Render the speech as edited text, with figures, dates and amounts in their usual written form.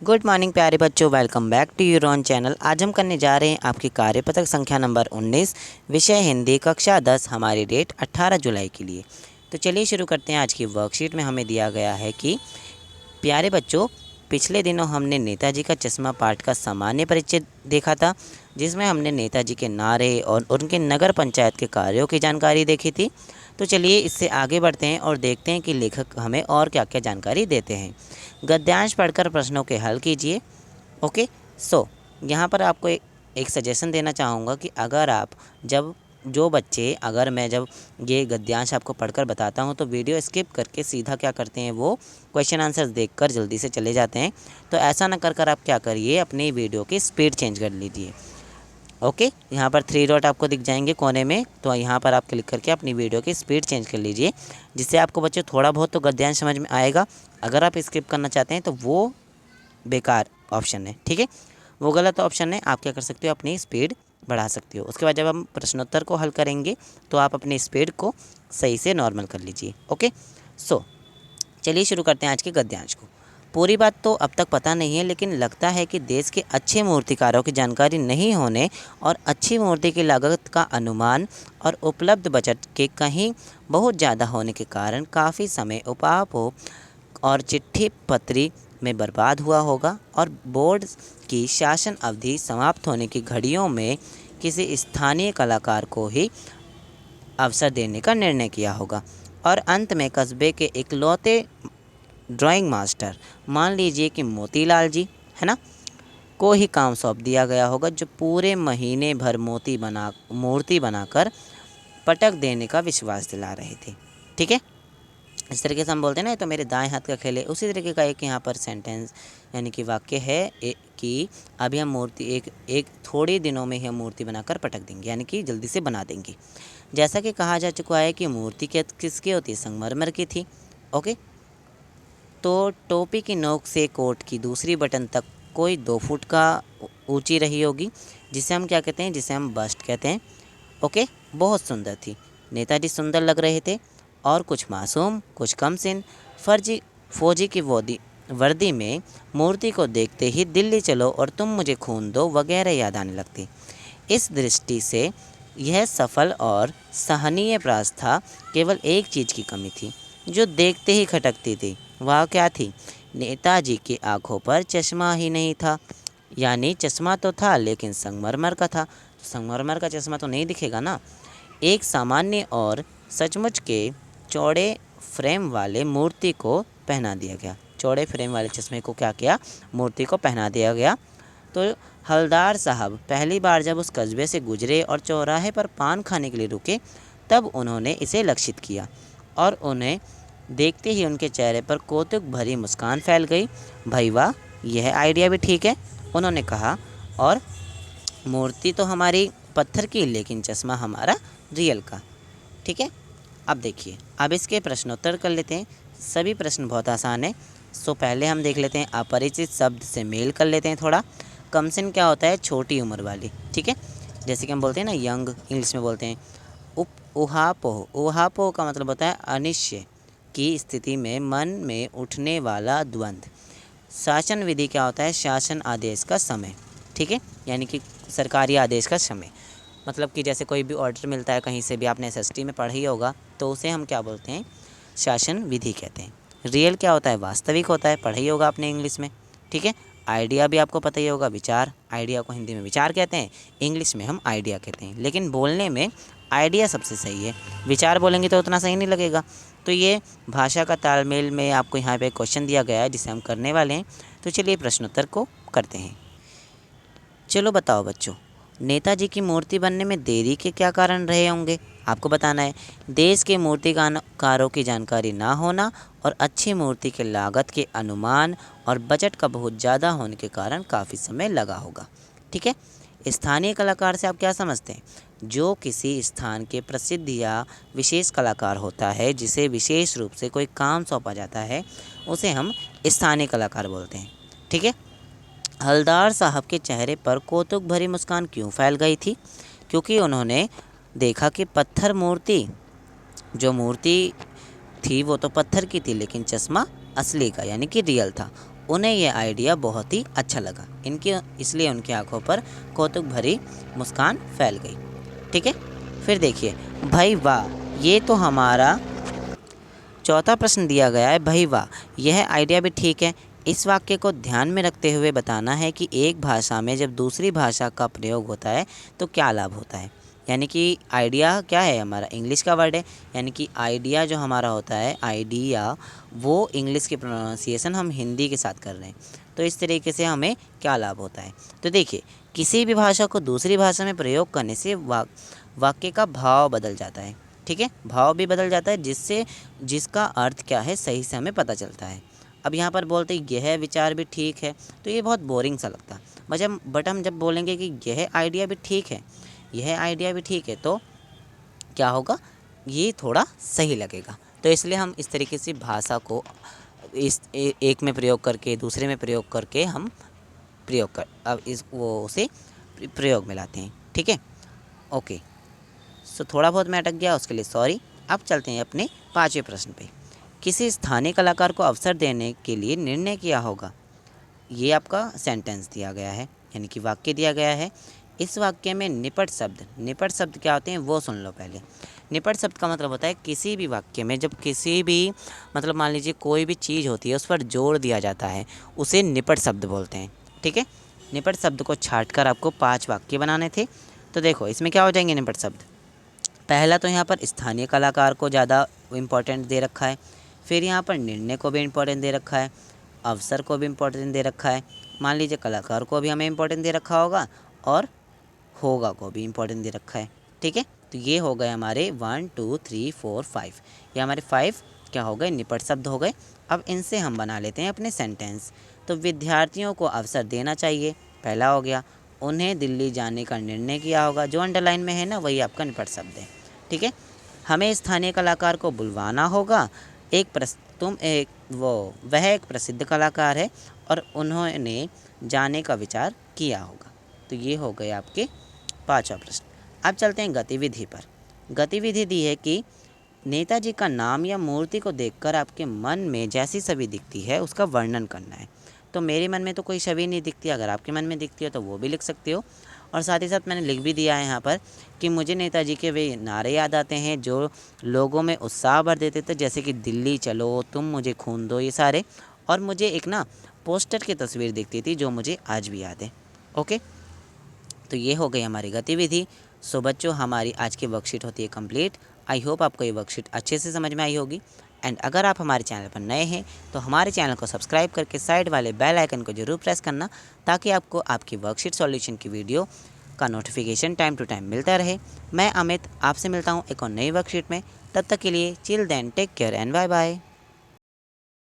Good morning प्यारे बच्चों, welcome back to your on channel. आज हम करने जा रहे हैं आपकी कार्यपत्रक संख्या नंबर 19, विषय हिंदी, कक्षा 10। हमारी डेट 18 जुलाई के लिए। तो चलिए शुरू करते हैं। आज की वर्कशीट में हमें दिया गया है कि प्यारे बच्चों, पिछले दिनों हमने नेताजी का चश्मा पाठ का सामान्य परिचय देखा था, जिसमें हमने नेताजी के नारे और उनके नगर पंचायत के कार्यों की जानकारी देखी थी। तो चलिए इससे आगे बढ़ते हैं और देखते हैं कि लेखक हमें और क्या क्या जानकारी देते हैं। गद्यांश पढ़कर प्रश्नों के हल कीजिए। ओके, सो यहाँ पर आपको एक सजेशन देना चाहूँगा कि अगर आप अगर मैं जब ये गद्यांश आपको पढ़कर बताता हूँ तो वीडियो स्किप करके सीधा क्या करते हैं, वो क्वेश्चन आंसर्स देखकर जल्दी से चले जाते हैं। तो ऐसा ना कर आप क्या करिए, अपनी वीडियो की स्पीड चेंज कर लीजिए। ओके, यहाँ पर 3 डॉट आपको दिख जाएंगे कोने में, तो यहाँ पर आप क्लिक करके अपनी वीडियो की स्पीड चेंज कर लीजिए, जिससे आपको बच्चों थोड़ा बहुत तो गद्यांश समझ में आएगा। अगर आप स्किप करना चाहते हैं तो वो बेकार ऑप्शन है, ठीक है, वो गलत ऑप्शन है। आप क्या कर सकते हो, अपनी स्पीड बढ़ा सकते हो। उसके बाद जब हम प्रश्नोत्तर को हल करेंगे तो आप अपनी स्पीड को सही से नॉर्मल कर लीजिए। ओके, सो चलिए शुरू करते हैं आज के गद्यांश को। पूरी बात तो अब तक पता नहीं है, लेकिन लगता है कि देश के अच्छे मूर्तिकारों की जानकारी नहीं होने और अच्छी मूर्ति की लागत का अनुमान और उपलब्ध बजट के कहीं बहुत ज़्यादा होने के कारण काफ़ी समय उपापों और चिट्ठी पत्री में बर्बाद हुआ होगा, और बोर्ड की शासन अवधि समाप्त होने की घड़ियों में किसी स्थानीय कलाकार को ही अवसर देने का निर्णय किया होगा, और अंत में कस्बे के इकलौते ड्राइंग मास्टर, मान लीजिए कि मोतीलाल जी, है ना, को ही काम सौंप दिया गया होगा, जो पूरे महीने भर मूर्ति बनाकर पटक देने का विश्वास दिला रहे थे। ठीक है, इस तरीके से हम बोलते हैं ना, तो मेरे दाएं हाथ का खेल है। उसी तरीके का एक यहाँ पर सेंटेंस यानी कि वाक्य है कि अभी हम मूर्ति एक थोड़े दिनों में ही हम मूर्ति बनाकर पटक देंगे, यानी कि जल्दी से बना देंगे। जैसा कि कहा जा चुका है कि मूर्ति किसकी होती है, संगमरमर की थी। ओके, तो टोपी की नोक से कोट की दूसरी बटन तक कोई 2 फुट का ऊंची रही होगी, जिसे हम क्या कहते हैं, जिसे हम बस्ट कहते हैं। ओके, बहुत सुंदर थी। नेताजी सुंदर लग रहे थे, और कुछ मासूम, कुछ कमसिन फौजी की वर्दी में मूर्ति को देखते ही दिल्ली चलो और तुम मुझे खून दो वगैरह याद आने लगती। इस दृष्टि से यह सफल और सहनीय प्रयास था। केवल एक चीज़ की कमी थी, जो देखते ही खटकती थी। वह क्या थी? नेताजी की आंखों पर चश्मा ही नहीं था। यानी चश्मा तो था, लेकिन संगमरमर का था। संगमरमर का चश्मा तो नहीं दिखेगा ना। एक सामान्य और सचमुच के चौड़े फ्रेम वाले मूर्ति को पहना दिया गया। चौड़े फ्रेम वाले चश्मे को क्या किया? मूर्ति को पहना दिया गया। तो हवलदार साहब पहली बार जब उस कस्बे से गुजरे और चौराहे पर पान खाने के लिए रुके, तब उन्होंने इसे लक्षित किया, और उन्हें देखते ही उनके चेहरे पर कौतुक भरी मुस्कान फैल गई। भाई वाह, यह आइडिया भी ठीक है, उन्होंने कहा। और मूर्ति तो हमारी पत्थर की, लेकिन चश्मा हमारा रियल का। ठीक है, अब देखिए, अब इसके प्रश्नोत्तर कर लेते हैं। सभी प्रश्न बहुत आसान है। सो पहले हम देख लेते हैं, अपरिचित शब्द से मेल कर लेते हैं थोड़ा। कमसिन क्या होता है? छोटी उम्र वाली। ठीक है, जैसे कि हम बोलते हैं ना, यंग, इंग्लिश में बोलते हैं। उहापोह का मतलब होता है अनिश्चय की स्थिति में मन में उठने वाला द्वंद्व। शासन विधि क्या होता है? शासन आदेश का समय। ठीक है, यानी कि सरकारी आदेश का समय। मतलब कि जैसे कोई भी ऑर्डर मिलता है कहीं से भी, आपने एसएसटी में पढ़ा ही होगा, तो उसे हम क्या बोलते हैं? शासन विधि कहते हैं। रियल क्या होता है? वास्तविक होता है, पढ़ा ही होगा आपने इंग्लिश में। ठीक है, आइडिया भी आपको पता ही होगा, विचार। आइडिया को हिंदी में विचार कहते हैं, इंग्लिश में हम आइडिया कहते हैं। लेकिन बोलने में आइडिया सबसे सही है, विचार बोलेंगे तो उतना सही नहीं लगेगा। तो ये भाषा का तालमेल में आपको यहाँ पे क्वेश्चन दिया गया है, जिसे हम करने वाले हैं। तो चलिए प्रश्नोत्तर को करते हैं। चलो बताओ बच्चों, नेताजी की मूर्ति बनने में देरी के क्या कारण रहे होंगे? आपको बताना है। देश के मूर्तिकारों की जानकारी ना होना और अच्छी मूर्ति के लागत के अनुमान और बजट का बहुत ज़्यादा होने के कारण काफ़ी समय लगा होगा। ठीक है, स्थानीय कलाकार से आप क्या समझते हैं? जो किसी स्थान के प्रसिद्ध या विशेष कलाकार होता है, जिसे विशेष रूप से कोई काम सौंपा जाता है, उसे हम स्थानीय कलाकार बोलते हैं। ठीक है, हवलदार साहब के चेहरे पर कौतुक भरी मुस्कान क्यों फैल गई थी? क्योंकि उन्होंने देखा कि जो मूर्ति थी वो तो पत्थर की थी, लेकिन चश्मा असली का यानी कि रियल था। उन्हें यह आइडिया बहुत ही अच्छा लगा, इसलिए उनकी आंखों पर कौतुक भरी मुस्कान फैल गई। ठीक है, फिर देखिए, भाई वाह, ये तो हमारा चौथा प्रश्न दिया गया है, भाई वाह, यह आइडिया भी ठीक है। इस वाक्य को ध्यान में रखते हुए बताना है कि एक भाषा में जब दूसरी भाषा का प्रयोग होता है तो क्या लाभ होता है। यानी कि आइडिया क्या है, हमारा इंग्लिश का वर्ड है, यानी कि आइडिया जो हमारा होता है, आइडिया, वो इंग्लिश की प्रोनाउंसिएशन हम हिंदी के साथ कर रहे हैं। तो इस तरीके से हमें क्या लाभ होता है। तो देखिए, किसी भी भाषा को दूसरी भाषा में प्रयोग करने से वाक्य का भाव बदल जाता है। ठीक है, भाव भी बदल जाता है, जिसका अर्थ क्या है सही से हमें पता चलता है। अब यहाँ पर बोलते यह विचार भी ठीक है, तो ये बहुत बोरिंग सा लगता है। बट हम जब बोलेंगे कि यह आइडिया भी ठीक है, यह आइडिया भी ठीक है, तो क्या होगा, ये थोड़ा सही लगेगा। तो इसलिए हम इस तरीके से भाषा को एक में प्रयोग करके दूसरे में प्रयोग करके हम अब उसे प्रयोग में लाते हैं। ठीक है, ओके। सो थोड़ा बहुत मैं अटक गया, उसके लिए सॉरी। अब चलते हैं अपने 5वें प्रश्न पे। किसी स्थानीय कलाकार को अवसर देने के लिए निर्णय किया होगा। ये आपका सेंटेंस दिया गया है, यानी कि वाक्य दिया गया है। इस वाक्य में निपट शब्द क्या होते हैं वो सुन लो पहले। निपट शब्द का मतलब होता है किसी भी वाक्य में जब किसी भी मतलब मान लीजिए कोई भी चीज़ होती है उस पर जोड़ दिया जाता है, उसे निपट शब्द बोलते हैं। ठीक है, निपट शब्द को छाट कर आपको 5 वाक्य बनाने थे। तो देखो इसमें क्या हो जाएंगे निपट शब्द। पहला तो यहाँ पर स्थानीय कलाकार को ज़्यादा इम्पोर्टेंट दे रखा है, फिर यहाँ पर निर्णय को भी इम्पोर्टेंट दे रखा है, अवसर को भी इम्पोर्टेंट दे रखा है, मान लीजिए कलाकार को भी हमें इम्पोर्टेंट दे रखा होगा, और होगा को भी इम्पोर्टेंट दे रखा है। ठीक है, तो ये हो गए हमारे 1 2 3 4 5, ये हमारे 5 क्या हो गए, निपट शब्द हो गए। अब इनसे हम बना लेते हैं अपने सेंटेंस। तो विद्यार्थियों को अवसर देना चाहिए, पहला हो गया। उन्हें दिल्ली जाने का निर्णय किया होगा, जो अंडरलाइन में है ना वही आपका निपट शब्द है। ठीक है, हमें स्थानीय कलाकार को बुलवाना होगा, वह एक प्रसिद्ध कलाकार है और उन्होंने जाने का विचार किया होगा। तो ये हो गए आपके 5वां प्रश्न। अब चलते हैं गतिविधि पर। गतिविधि दी है कि नेताजी का नाम या मूर्ति को देखकर आपके मन में जैसी छवि दिखती है उसका वर्णन करना है। तो मेरे मन में तो कोई छवि नहीं दिखती, अगर आपके मन में दिखती हो तो वो भी लिख सकते हो। और साथ ही साथ मैंने लिख भी दिया है यहाँ पर कि मुझे नेताजी के वे नारे याद आते हैं जो लोगों में उत्साह भर देते थे, जैसे कि दिल्ली चलो, तुम मुझे खून दो, ये सारे। और मुझे एक ना पोस्टर की तस्वीर दिखती थी जो मुझे आज भी याद है। ओके, तो ये हो गई हमारी गतिविधि। सो बच्चों, हमारी आज की वर्कशीट होती है कंप्लीट। आई होप आपको ये वर्कशीट अच्छे से समझ में आई होगी। एंड अगर आप हमारे चैनल पर नए हैं तो हमारे चैनल को सब्सक्राइब करके साइड वाले बेल आइकन को जरूर प्रेस करना, ताकि आपको आपकी वर्कशीट सॉल्यूशन की वीडियो का नोटिफिकेशन टाइम टू टाइम मिलता रहे। मैं अमित आपसे मिलता हूँ एक और नई वर्कशीट में। तब तक के लिए chill then, take care and bye bye.